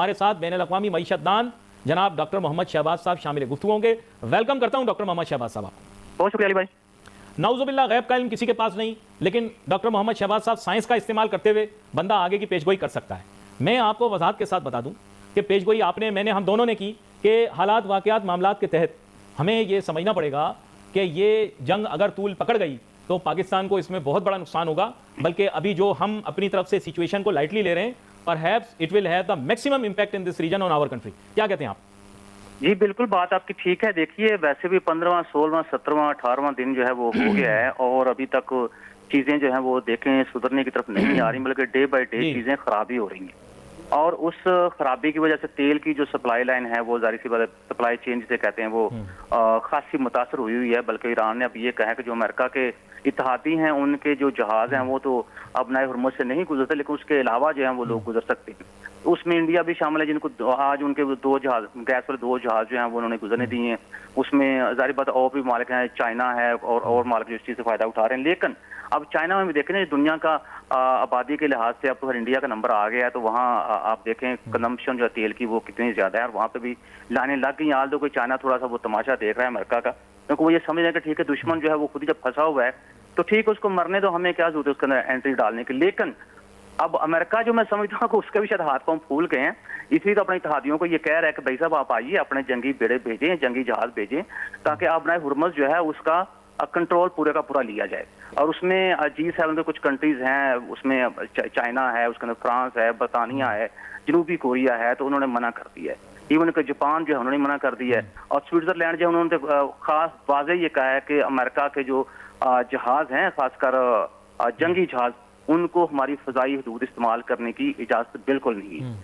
हमारे साथ बैनुल-अक़वामी मईशतदान जनाब डॉक्टर मोहम्मद शहबाज साहब शामिल गुफ्तगू होंगे। वेलकम करता हूं डॉक्टर मोहम्मद शहबाज साहब आपको। बहुत शुक्रिया अली भाई। नाउज़ुबिल्लाह गैब का इल्म किसी के पास नहीं, लेकिन डॉक्टर मोहम्मद शहबाज साहब साइंस का इस्तेमाल करते हुए बंदा आगे की पेशगोई कर सकता है। मैं आपको वजाहत के साथ बता दूं कि पेशगोई हम दोनों ने की कि हालात वाक़यात मामलात के तहत हमें ये समझना पड़ेगा कि ये जंग अगर तूल पकड़ गई तो पाकिस्तान को इसमें बहुत बड़ा नुकसान होगा, बल्कि अभी जो हम अपनी तरफ से सिचुएशन को लाइटली ले रहे हैं, perhaps it will have the maximum impact in this region on our country. क्या कहते हैं आप? जी बिल्कुल, बात आपकी ठीक है। देखिए, वैसे भी 15वां 16वां 17वां 18वां दिन जो है वो हो गया है और अभी तक चीजें जो है वो देखें सुधरने की तरफ नहीं आ रही, बल्कि डे बाय डे चीजें खराबी हो रही हैं। और उस खराबी की वजह से तेल की जो सप्लाई लाइन है वो जाहिर सी बात है, सप्लाई चेन जिसे कहते हैं, वो खासी मुतासर हुई है। बल्कि ईरान ने अब ये कहा है कि जो अमेरिका के इत्तेहादी हैं उनके जो जहाज हैं वो तो अब नए हुर्मुज़ से नहीं गुजरते, लेकिन उसके अलावा जो है वो लोग गुजर सकते हैं। उसमें इंडिया भी शामिल है, जिनको आज उनके दो जहाज, गैस वाले दो जहाज जो हैं वो उन्होंने गुजरने दिए हैं। उसमें जाहिर बात और भी मालिक हैं, चाइना है और मालिक जो इस चीज़ से फायदा उठा रहे हैं। लेकिन अब चाइना में भी देखें ना, दुनिया का आबादी के लिहाज से अब तो इंडिया का नंबर आ गया है, तो वहाँ आप देखें कंजम्पशन जो है तेल की वो कितनी ज्यादा है और वहाँ पे भी लाने लग गई। हाल तो कोई चाइना थोड़ा सा वो तमाशा देख रहा है अमेरिका का, क्योंकि वो ये समझ रहे हैं कि ठीक है दुश्मन जो है वो खुद ही जब फंसा हुआ है तो ठीक है उसको मरने दो, हमें क्या जरूरत है उसके अंदर एंट्री डालने की। लेकिन अब अमेरिका जो मैं समझता हूँ उसके भी शायद हाथ पांव फूल गए हैं, इसलिए तो अपने इत्तेहादियों को ये कह रहा है कि भाई साहब आप आइए, अपने जंगी बेड़े भेजें, जंगी जहाज भेजें, ताकि अब नए हुर्मुज़ जो है उसका कंट्रोल पूरे का पूरा लिया जाए। और उसमें G7 के कुछ कंट्रीज हैं, उसमें चाइना है, उसके अंदर फ्रांस है, बरतानिया है, जनूबी कोरिया है, तो उन्होंने मना कर दिया है। इवन कि जापान जो है उन्होंने मना कर दिया है। और स्विट्जरलैंड जो उन्होंने खास वाज़ेह ये कहा है कि अमेरिका के जो जहाज हैं, खासकर जंगी जहाज, उनको हमारी फ़ज़ाई हदूद इस्तेमाल करने की इजाज़त बिल्कुल नहीं है।